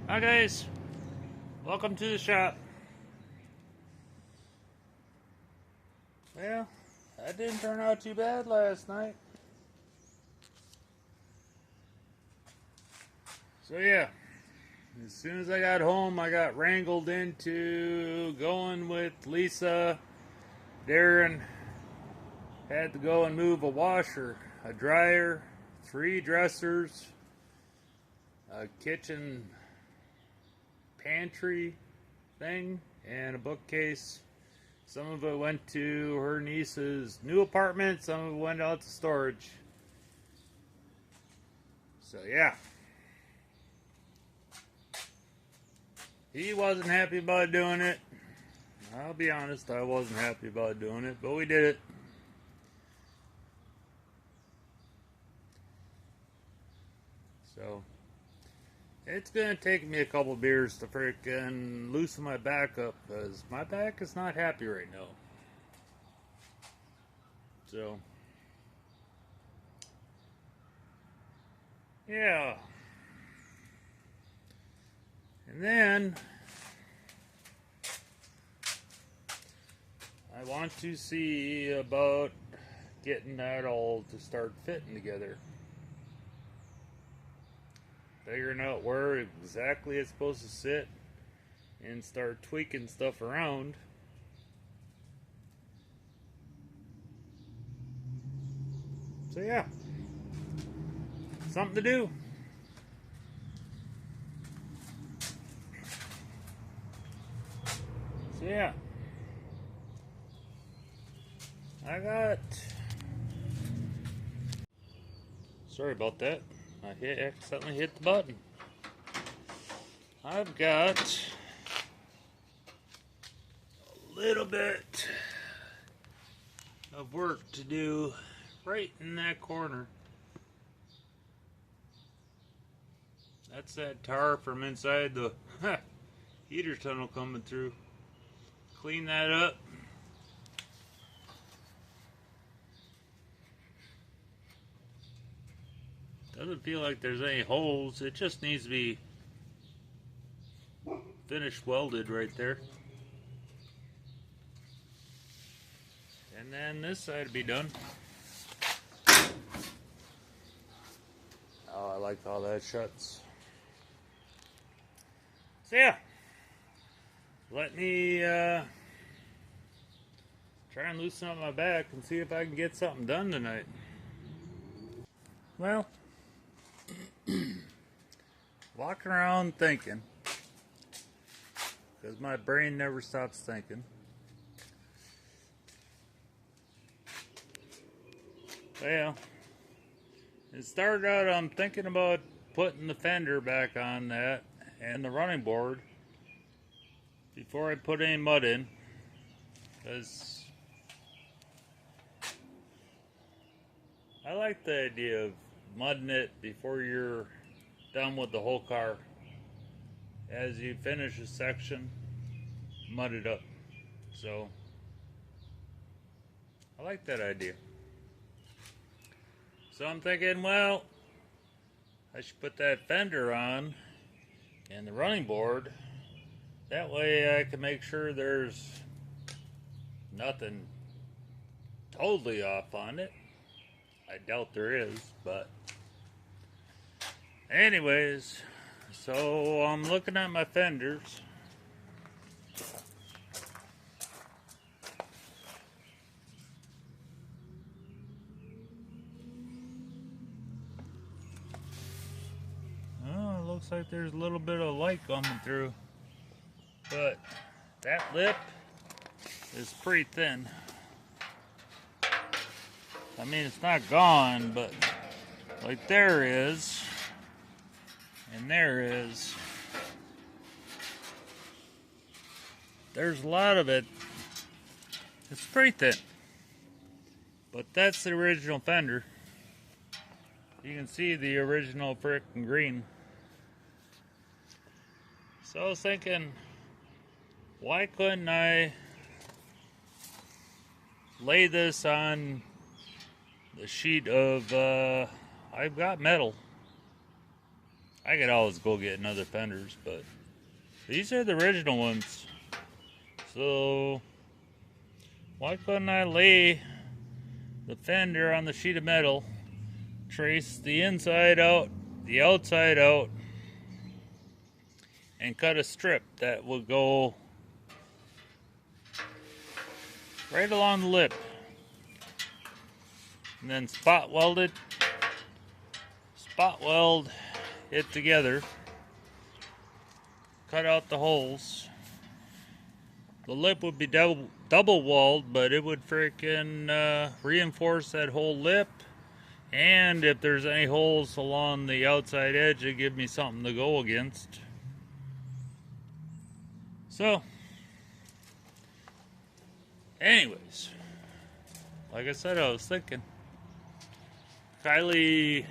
Hi guys, welcome to the shop. Well, that didn't turn out too bad last night. So yeah, as soon as I got home, I got wrangled into going with Lisa. Darren had to go and move a washer, a dryer, 3 dressers, a kitchen pantry thing, and a bookcase. Some of it went to her niece's new apartment, some of it went out to storage. So yeah. He wasn't happy about doing it. I'll be honest, I wasn't happy about doing it, but we did it. So it's gonna take me a couple beers to freaking loosen my back up, because my back is not happy right now. So yeah. And then I want to see about getting that all to start fitting together. Figuring out where exactly it's supposed to sit and start tweaking stuff around. So yeah, something to do. So yeah, I got, sorry about that, I accidentally hit the button. I've got a little bit of work to do right in that corner. That's that tar from inside the heater tunnel coming through. Clean that up. Doesn't feel like there's any holes. It just needs to be finished welded right there. And then this side will be done. Oh, I like how that shuts. So yeah, let me try and loosen up my back and see if I can get something done tonight. Well, walking around thinking, because my brain never stops thinking. Well, it started out, I'm thinking about putting the fender back on that and the running board before I put any mud in, because I like the idea of mudding it before you're done with the whole car. As you finish a section, mud it up. So I like that idea. So I'm thinking, well, I should put that fender on and the running board. That way I can make sure there's nothing totally off on it. I doubt there is, but anyways, so I'm looking at my fenders. Oh, it looks like there's a little bit of light coming through, but that lip is pretty thin. I mean, it's not gone, but like there is, and there is. There's a lot of it. It's pretty thin. But that's the original fender. You can see the original frickin' green. So I was thinking, why couldn't I lay this on the sheet of, I've got metal. I could always go get another fenders, but these are the original ones. So why couldn't I lay the fender on the sheet of metal, trace the inside out, the outside out, and cut a strip that will go right along the lip, and then spot weld it together, cut out the holes. The lip would be double walled, but it would freaking reinforce that whole lip, and if there's any holes along the outside edge, it'd give me something to go against. So anyways, like I said, I was thinking Kylie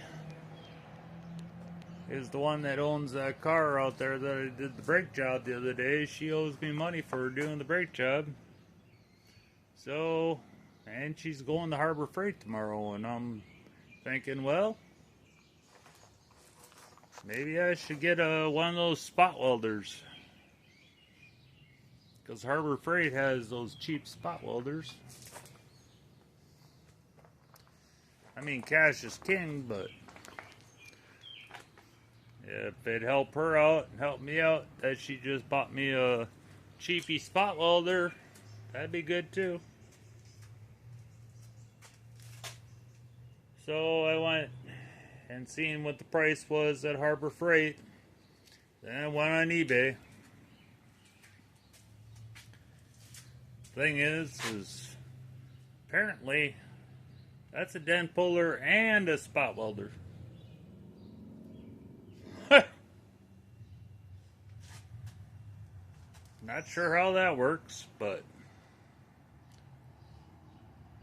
is the one that owns that car out there that I did the brake job the other day. She owes me money for doing the brake job. So, and she's going to Harbor Freight tomorrow, and I'm thinking, well, maybe I should get one of those spot welders, because Harbor Freight has those cheap spot welders. I mean, cash is king, but if it'd help her out and help me out that she just bought me a cheapy spot welder, that'd be good too. So I went and seen what the price was at Harbor Freight. Then I went on eBay. Thing is apparently that's a dent puller and a spot welder. Not sure how that works, but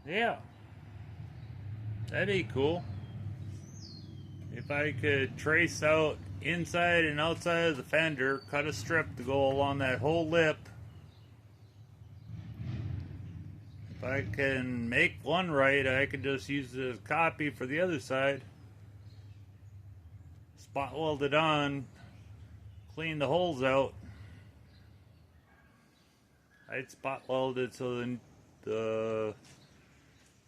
yeah, that'd be cool. If I could trace out inside and outside of the fender, cut a strip to go along that whole lip. If I can make one right, I could just use it as a copy for the other side. Spot weld it on, clean the holes out. I'd spot weld it so then the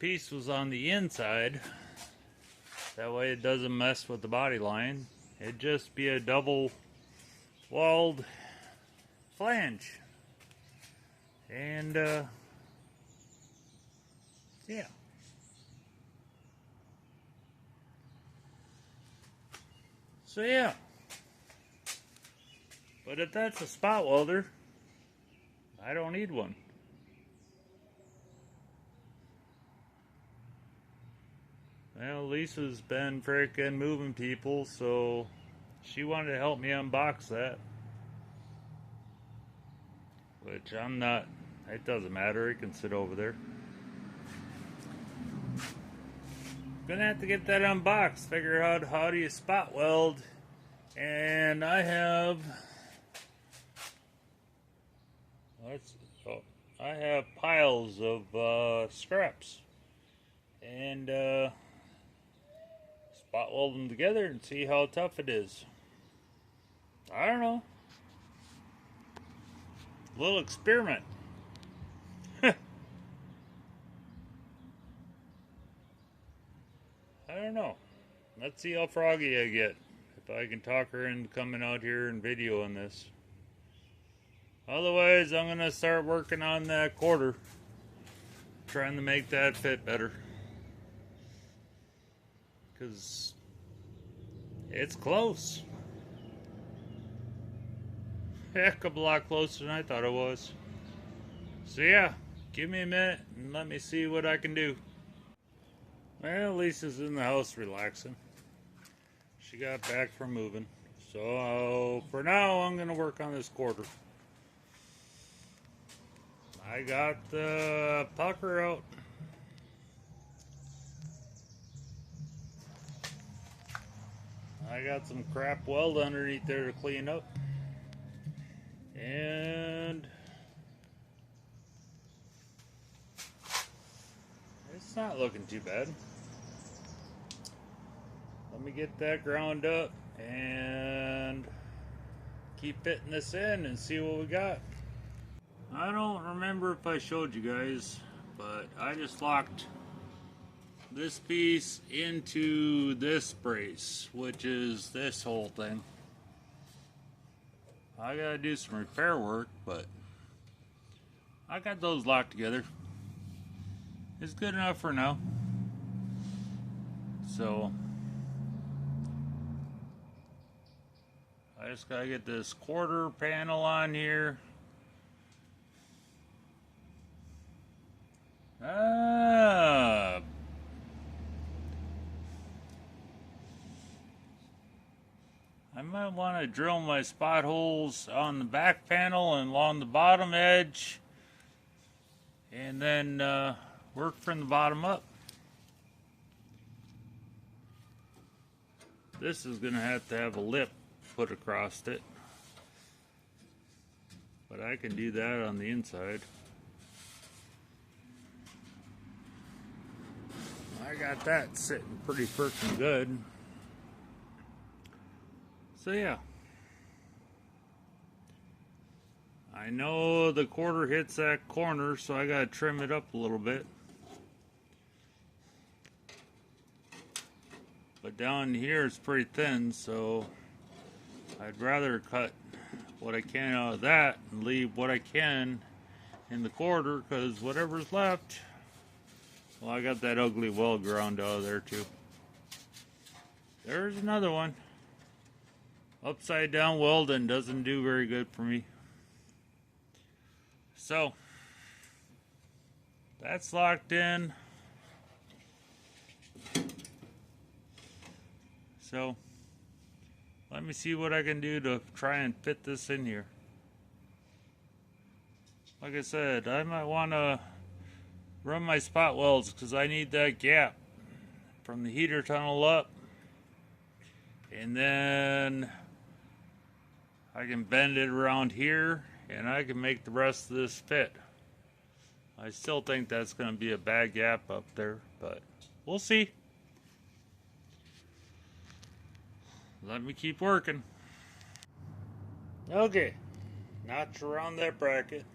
piece was on the inside. That way it doesn't mess with the body line. It'd just be a double walled flange. And yeah. So yeah. But if that's a spot welder, I don't need one. Well, Lisa's been freaking moving people, so she wanted to help me unbox that. Which I'm not, it doesn't matter, it can sit over there. Gonna have to get that unboxed, figure out how do you spot weld. And I have, I have piles of scraps. And spot weld them together and see how tough it is. I don't know. A little experiment. I don't know. Let's see how froggy I get. If I can talk her into coming out here and videoing this. Otherwise, I'm going to start working on that quarter. Trying to make that fit better. Because it's close. Heck of a lot closer than I thought it was. So yeah, give me a minute and let me see what I can do. Well, Lisa's in the house relaxing. She got back from moving. So for now, I'm going to work on this quarter. I got the pucker out. I got some crap weld underneath there to clean up. And it's not looking too bad. Let me get that ground up and keep fitting this in and see what we got. I don't remember if I showed you guys, but I just locked this piece into this brace, which is this whole thing. I gotta do some repair work, but I got those locked together. It's good enough for now. So I just gotta get this quarter panel on here. I might want to drill my spot holes on the back panel and along the bottom edge, and then work from the bottom up. This is going to have a lip put across it, but I can do that on the inside. I got that sitting pretty freaking good. So yeah, I know the quarter hits that corner, so I gotta trim it up a little bit. But down here it's pretty thin, so I'd rather cut what I can out of that and leave what I can in the quarter, because whatever's left, well, I got that ugly well ground out of there too. There's another one. Upside down welding doesn't do very good for me. So that's locked in. So let me see what I can do to try and fit this in here. Like I said, I might want to run my spot welds because I need that gap from the heater tunnel up, and then I can bend it around here and I can make the rest of this fit. I still think that's going to be a bad gap up there, but we'll see. Let me keep working. Okay, notch around that bracket.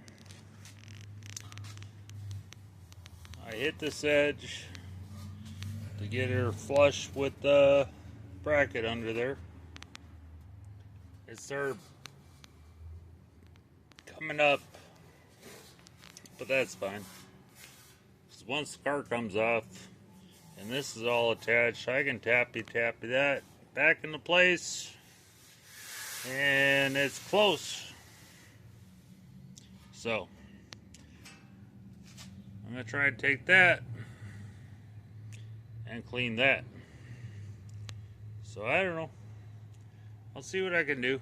I hit this edge to get her flush with the bracket under there. It's there coming up, but that's fine. Because once the car comes off and this is all attached, I can tappy that back into place, and it's close. So I'm gonna try to take that and clean that. So I don't know. I'll see what I can do.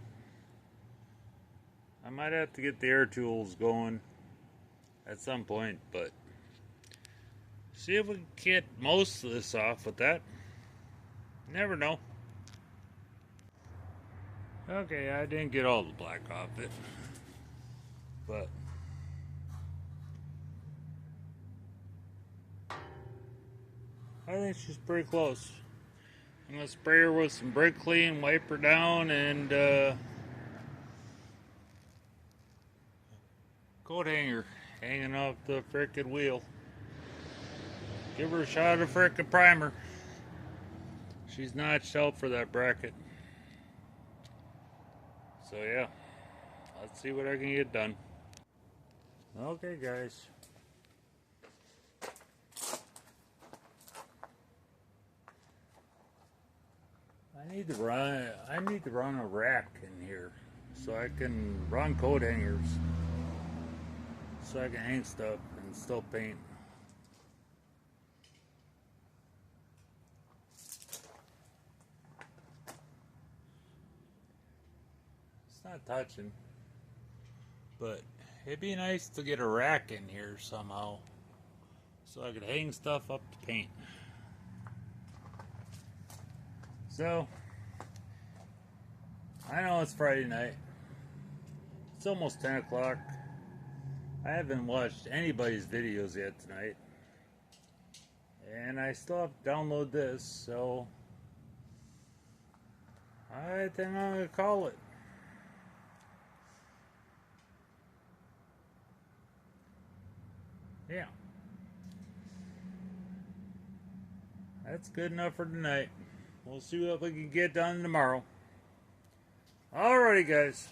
I might have to get the air tools going at some point, but see if we can get most of this off with that. Never know. Okay, I didn't get all the black off it, but I think she's pretty close. I'm gonna spray her with some brake clean, wipe her down, and coat hanger hanging off the frickin' wheel. Give her a shot of frickin' primer. She's notched out for that bracket. So yeah, let's see what I can get done. Okay, guys. I need to run a rack in here so I can run coat hangers, so I can hang stuff and still paint. It's not touching, but it'd be nice to get a rack in here somehow so I could hang stuff up to paint. So, I know it's Friday night. It's almost 10 o'clock. I haven't watched anybody's videos yet tonight. And I still have to download this, so I think I'm going to call it. Yeah. That's good enough for tonight. We'll see what we can get done tomorrow. Alrighty, guys.